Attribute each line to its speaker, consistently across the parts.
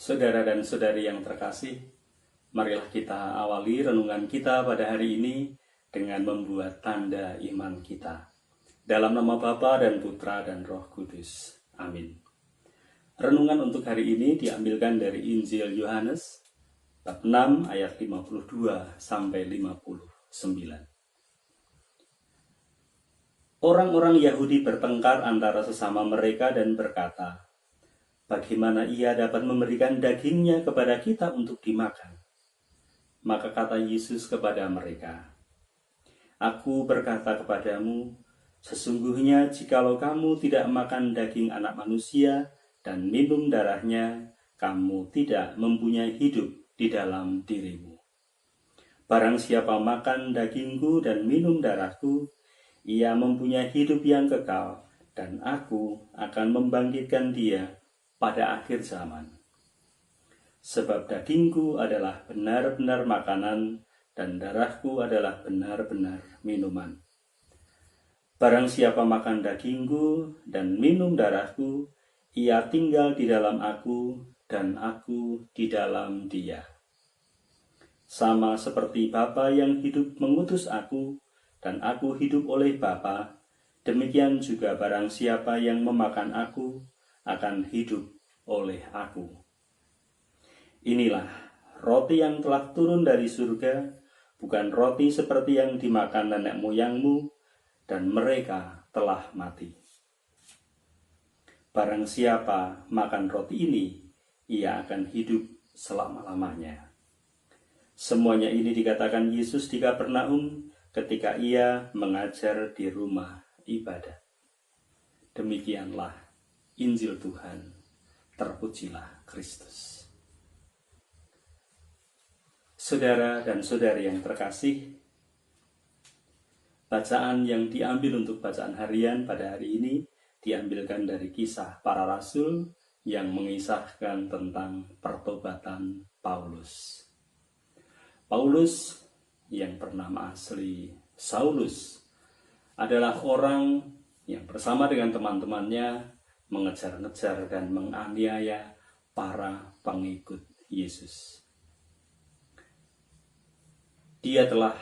Speaker 1: Saudara dan saudari yang terkasih, marilah kita awali renungan kita pada hari ini dengan membuat tanda iman kita. Dalam nama Bapa dan Putra dan Roh Kudus. Amin. Renungan untuk hari ini diambilkan dari Injil Yohanes, bab 6 ayat 52 sampai 59. Orang-orang Yahudi bertengkar antara sesama mereka dan berkata, "Bagaimana ia dapat memberikan dagingnya kepada kita untuk dimakan?" Maka kata Yesus kepada mereka, "Aku berkata kepadamu, sesungguhnya jikalau kamu tidak makan daging anak manusia dan minum darahnya, kamu tidak mempunyai hidup di dalam dirimu. Barang siapa makan dagingku dan minum darahku, ia mempunyai hidup yang kekal, dan aku akan membangkitkan dia pada akhir zaman. Sebab dagingku adalah benar-benar makanan, dan darahku adalah benar-benar minuman. Barang siapa makan dagingku dan minum darahku, ia tinggal di dalam aku, dan aku di dalam dia. Sama seperti Bapa yang hidup mengutus aku, dan aku hidup oleh Bapa, demikian juga barang siapa yang memakan aku akan hidup oleh aku. Inilah roti yang telah turun dari surga, bukan roti seperti yang dimakan nenek moyangmu, dan mereka telah mati. Barang siapa makan roti ini, ia akan hidup selama-lamanya." Semuanya ini dikatakan Yesus di Kapernaum ketika ia mengajar di rumah ibadat. Demikianlah Injil Tuhan. Terpujilah Kristus. Saudara dan saudari yang terkasih, bacaan yang diambil untuk bacaan harian pada hari ini diambilkan dari Kisah Para Rasul yang mengisahkan tentang pertobatan Paulus. Paulus yang bernama asli Saulus adalah orang yang bersama dengan teman-temannya mengejar-ngejar dan menganiaya para pengikut Yesus. Dia telah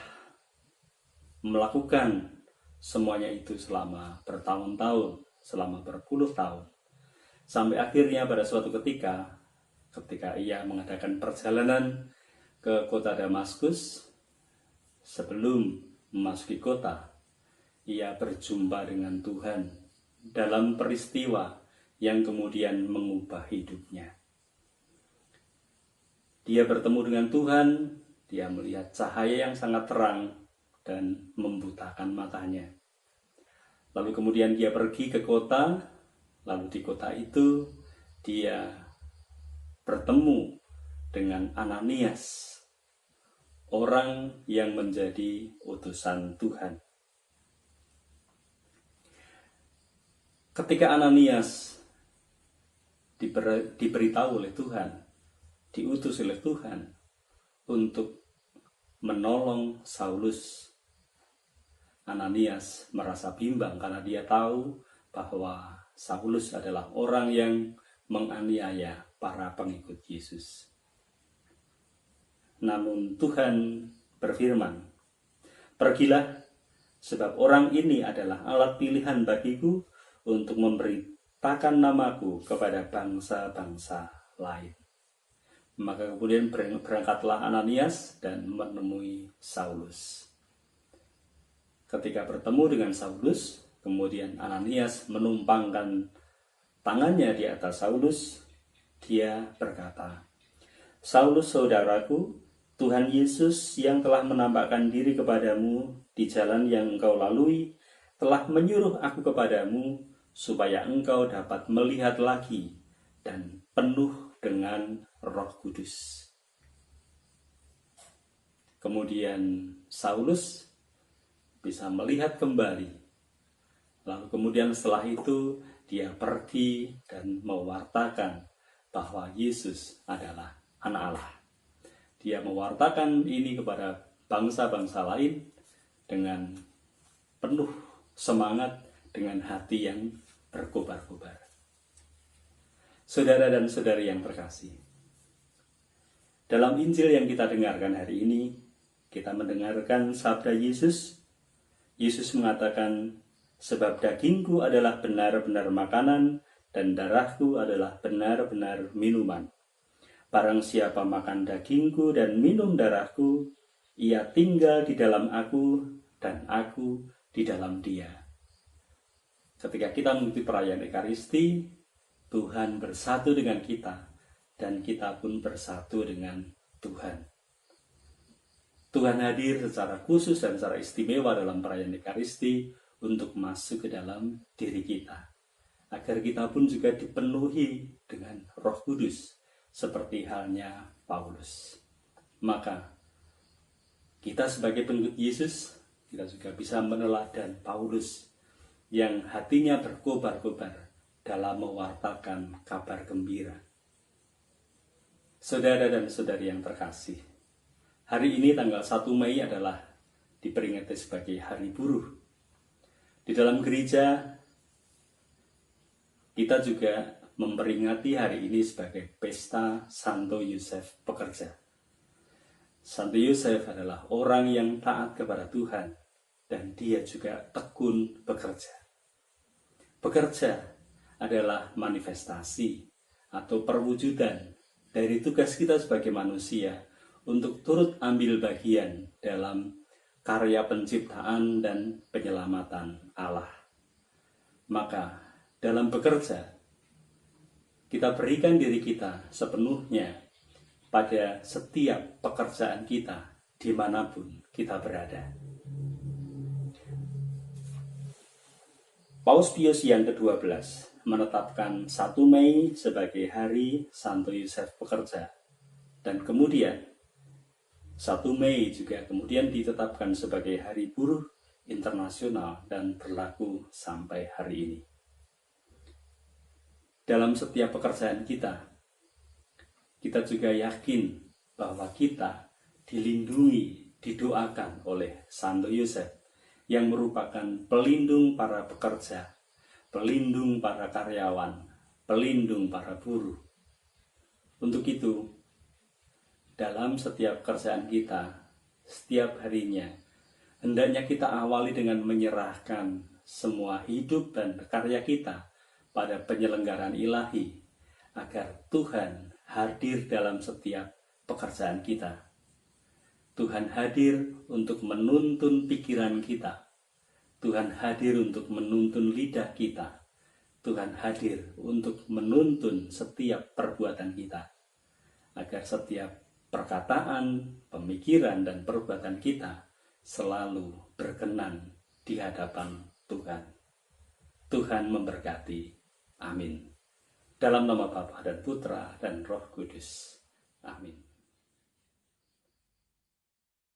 Speaker 1: melakukan semuanya itu selama bertahun-tahun, selama berpuluh tahun. Sampai akhirnya pada suatu ketika ia mengadakan perjalanan ke kota Damaskus, sebelum memasuki kota, ia berjumpa dengan Tuhan dalam peristiwa yang kemudian mengubah hidupnya. Dia bertemu dengan Tuhan, dia melihat cahaya yang sangat terang dan membutakan matanya. Lalu kemudian dia pergi ke kota, lalu di kota itu dia bertemu dengan Ananias, orang yang menjadi utusan Tuhan. Ketika Ananias diberitahu oleh Tuhan, diutus oleh Tuhan untuk menolong Saulus, Ananias merasa bimbang karena dia tahu bahwa Saulus adalah orang yang menganiaya para pengikut Yesus. Namun Tuhan berfirman, "Pergilah, sebab orang ini adalah alat pilihan bagiku untuk memberitakan namaku kepada bangsa-bangsa lain." Maka kemudian berangkatlah Ananias dan menemui Saulus. Ketika bertemu dengan Saulus, kemudian Ananias menumpangkan tangannya di atas Saulus. Dia berkata, "Saulus saudaraku, Tuhan Yesus yang telah menampakkan diri kepadamu di jalan yang engkau lalui, telah menyuruh aku kepadamu supaya engkau dapat melihat lagi dan penuh dengan Roh Kudus." Kemudian Saulus bisa melihat kembali. Lalu kemudian setelah itu dia pergi dan mewartakan bahwa Yesus adalah Anak Allah. Dia mewartakan ini kepada bangsa-bangsa lain dengan penuh semangat, dengan hati yang berkobar-kobar. Saudara dan saudari yang terkasih, Dalam Injil yang kita dengarkan hari ini, kita mendengarkan sabda Yesus. Yesus mengatakan, sebab dagingku adalah benar-benar makanan dan darahku adalah benar-benar minuman. Barang siapa makan dagingku dan minum darahku, ia tinggal di dalam aku dan aku di dalam dia. Ketika kita mengikuti perayaan Ekaristi, Tuhan bersatu dengan kita dan kita pun bersatu dengan Tuhan. Tuhan hadir secara khusus dan secara istimewa dalam perayaan Ekaristi untuk masuk ke dalam diri kita, agar kita pun juga dipenuhi dengan Roh Kudus, seperti halnya Paulus. Maka kita sebagai pengikut Yesus, kita juga bisa meneladan Paulus yang hatinya berkobar-kobar dalam mewartakan kabar gembira. Saudara dan saudari yang terkasih, hari ini tanggal 1 Mei adalah diperingati sebagai Hari Buruh. Di dalam gereja, kita juga memperingati hari ini sebagai Pesta Santo Yosef Pekerja. Santo Yosef adalah orang yang taat kepada Tuhan dan dia juga tekun bekerja. Bekerja adalah manifestasi atau perwujudan dari tugas kita sebagai manusia untuk turut ambil bagian dalam karya penciptaan dan penyelamatan Allah. Maka dalam bekerja, kita berikan diri kita sepenuhnya pada setiap pekerjaan kita dimanapun kita berada. Paus Pius yang ke-12 menetapkan 1 Mei sebagai Hari Santo Yosef Pekerja. Dan kemudian 1 Mei juga kemudian ditetapkan sebagai Hari Buruh Internasional dan berlaku sampai hari ini. Dalam setiap pekerjaan kita juga yakin bahwa kita dilindungi, didoakan oleh Santo Yosef yang merupakan pelindung para pekerja, pelindung para karyawan, pelindung para buruh. Untuk itu, dalam setiap pekerjaan kita, setiap harinya, hendaknya kita awali dengan menyerahkan semua hidup dan karya kita pada penyelenggaraan ilahi, agar Tuhan hadir dalam setiap pekerjaan kita. Tuhan hadir untuk menuntun pikiran kita. Tuhan hadir untuk menuntun lidah kita. Tuhan hadir untuk menuntun setiap perbuatan kita, agar setiap perkataan, pemikiran, dan perbuatan kita selalu berkenan di hadapan Tuhan. Tuhan memberkati. Amin. Dalam nama Bapa dan Putra dan Roh Kudus. Amin.